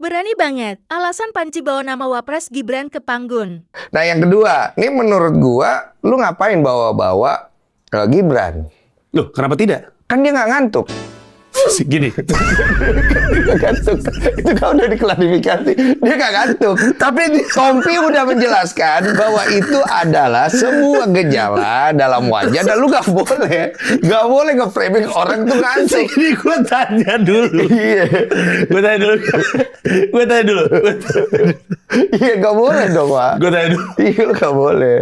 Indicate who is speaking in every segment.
Speaker 1: Berani banget, alasan Panji bawa nama Wapres Gibran ke Panggun.
Speaker 2: Nah yang kedua, ini menurut gua, lu ngapain bawa-bawa Gibran?
Speaker 3: Loh, kenapa tidak?
Speaker 2: Kan dia nggak ngantuk.
Speaker 3: Gini.
Speaker 2: Nggak ngantuk. Itu kan udah diklarifikasi. Dia nggak ngantuk. Tapi Tompi udah menjelaskan bahwa itu adalah semua gejala dalam wajah. Dan lu nggak boleh nge-framing orang tuh ngantuk.
Speaker 3: Ini gue tanya dulu.
Speaker 2: Iya.
Speaker 3: Gue tanya dulu.
Speaker 2: Iya nggak boleh dong, Pak.
Speaker 3: Gue tanya dulu.
Speaker 2: Iya lu nggak boleh.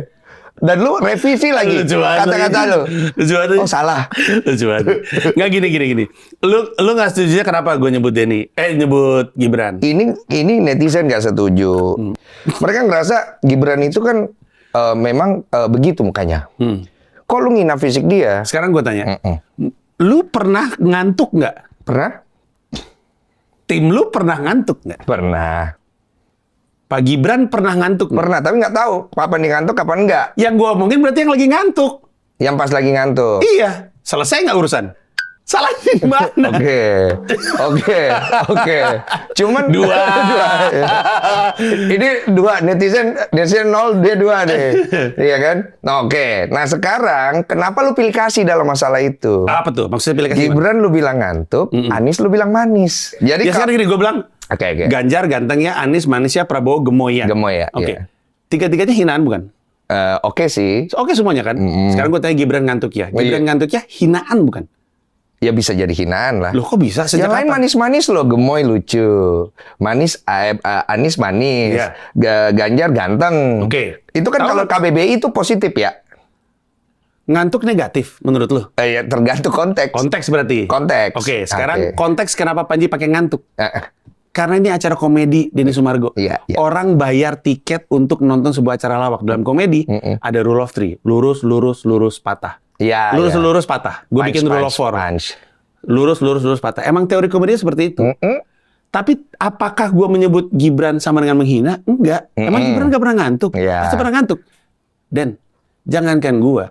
Speaker 2: Dan lu revisi lagi kata-kata lu.
Speaker 3: Lucu banget.
Speaker 2: Oh salah.
Speaker 3: Lucu banget. Nggak gini. Lu nggak setuju kenapa gue nyebut nyebut Gibran?
Speaker 2: Ini netizen nggak setuju. Mereka ngerasa Gibran itu kan memang begitu mukanya. Kok lu ngina fisik dia?
Speaker 3: Sekarang gue tanya. Lu pernah ngantuk nggak?
Speaker 2: Pernah?
Speaker 3: Tim lu pernah ngantuk nggak?
Speaker 2: Pernah.
Speaker 3: Pak Gibran pernah ngantuk nggak?
Speaker 2: Pernah, tapi nggak tahu kapan dia ngantuk, kapan enggak.
Speaker 3: Yang gue omongin berarti yang lagi ngantuk.
Speaker 2: Yang pas lagi ngantuk.
Speaker 3: Iya. Selesai nggak urusan? Salah di mana?
Speaker 2: Oke. Cuman
Speaker 3: Dua.
Speaker 2: Ya. Ini dua, netizen 0, dia 2 deh. Iya kan? Nah, oke. Nah, sekarang kenapa lu pilih kasih dalam masalah itu?
Speaker 3: Apa tuh? Maksudnya pilih kasih
Speaker 2: Gibran lu bilang ngantuk, Anies lu bilang manis. Jadi
Speaker 3: ya sekarang gini, gue bilang
Speaker 2: Oke.
Speaker 3: Ganjar gantengnya, Anies manisnya, Prabowo gemoynya.
Speaker 2: Gemoy ya.
Speaker 3: Oke.
Speaker 2: Iya.
Speaker 3: Tiga-tiganya hinaan bukan?
Speaker 2: Oke sih.
Speaker 3: Oke semuanya kan? Sekarang gue tanya Gibran ngantuk ya. Gibran ngantuknya hinaan bukan?
Speaker 2: Ya bisa jadi hinaan lah.
Speaker 3: Loh kok bisa? Sejak
Speaker 2: Yang lain
Speaker 3: kapan?
Speaker 2: manis-manis loh, gemoy lucu, Anies manis,
Speaker 3: Iya.
Speaker 2: Ganjar ganteng.
Speaker 3: Oke.
Speaker 2: Itu kan
Speaker 3: Tahu
Speaker 2: kalau KBBI itu positif ya.
Speaker 3: Ngantuk negatif menurut lo?
Speaker 2: Ya tergantung konteks.
Speaker 3: Konteks berarti?
Speaker 2: Konteks.
Speaker 3: Oke, sekarang
Speaker 2: Oke.
Speaker 3: konteks kenapa Panji pakai ngantuk?
Speaker 2: Eh,
Speaker 3: Karena ini acara komedi Denny Sumargo.
Speaker 2: Iya.
Speaker 3: Orang bayar tiket untuk nonton sebuah acara lawak. Dalam komedi ada rule of 3. Lurus, patah.
Speaker 2: Iya.
Speaker 3: Lurus, patah. Gue bikin rule of 4.
Speaker 2: Punch.
Speaker 3: Lurus, patah. Emang teori komedi seperti itu. Tapi apakah gue menyebut Gibran sama dengan menghina? Enggak. Emang Gibran gak pernah ngantuk?
Speaker 2: Iya.
Speaker 3: Pasti pernah ngantuk. Dan jangankan gue,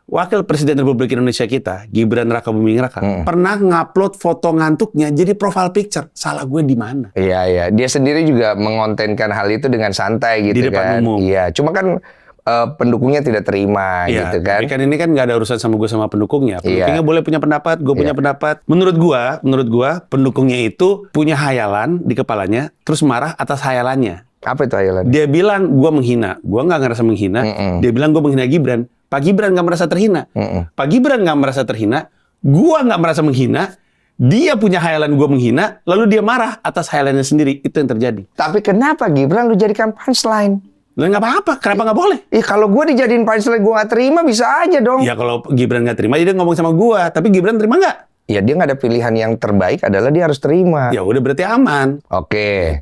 Speaker 3: Wakil Presiden Republik Indonesia kita, Gibran Rakabuming Raka, pernah ngupload foto ngantuknya jadi profile picture. Salah gue di mana?
Speaker 2: Iya. Dia sendiri juga mengontenkan hal itu dengan santai gitu
Speaker 3: Di depan
Speaker 2: kan.
Speaker 3: umum.
Speaker 2: Iya. Cuma kan pendukungnya tidak terima gitu kan.
Speaker 3: Tapi kan ini kan nggak ada urusan sama gue sama pendukungnya. Pendukungnya
Speaker 2: Iya.
Speaker 3: boleh punya pendapat, gue punya pendapat. Menurut gua pendukungnya itu punya hayalan di kepalanya, terus marah atas hayalannya.
Speaker 2: Apa itu hayalan?
Speaker 3: Dia bilang gue menghina, gue nggak ngerasa menghina. Dia bilang gue menghina Gibran. Pak Gibran nggak merasa terhina. Pak Gibran nggak merasa terhina. Gue nggak merasa menghina. Dia punya hayalan gue menghina, lalu dia marah atas hayalannya sendiri. Itu yang terjadi.
Speaker 2: Tapi kenapa Gibran lu jadikan punchline?
Speaker 3: Lah nggak apa-apa. Kenapa nggak boleh?
Speaker 2: Kalau gue dijadiin punchline gue nggak terima bisa aja dong.
Speaker 3: Ya kalau Gibran nggak terima, dia ngomong sama gue. Tapi Gibran terima nggak?
Speaker 2: Ya dia nggak ada pilihan yang terbaik adalah dia harus terima.
Speaker 3: Ya udah berarti aman.
Speaker 2: Oke.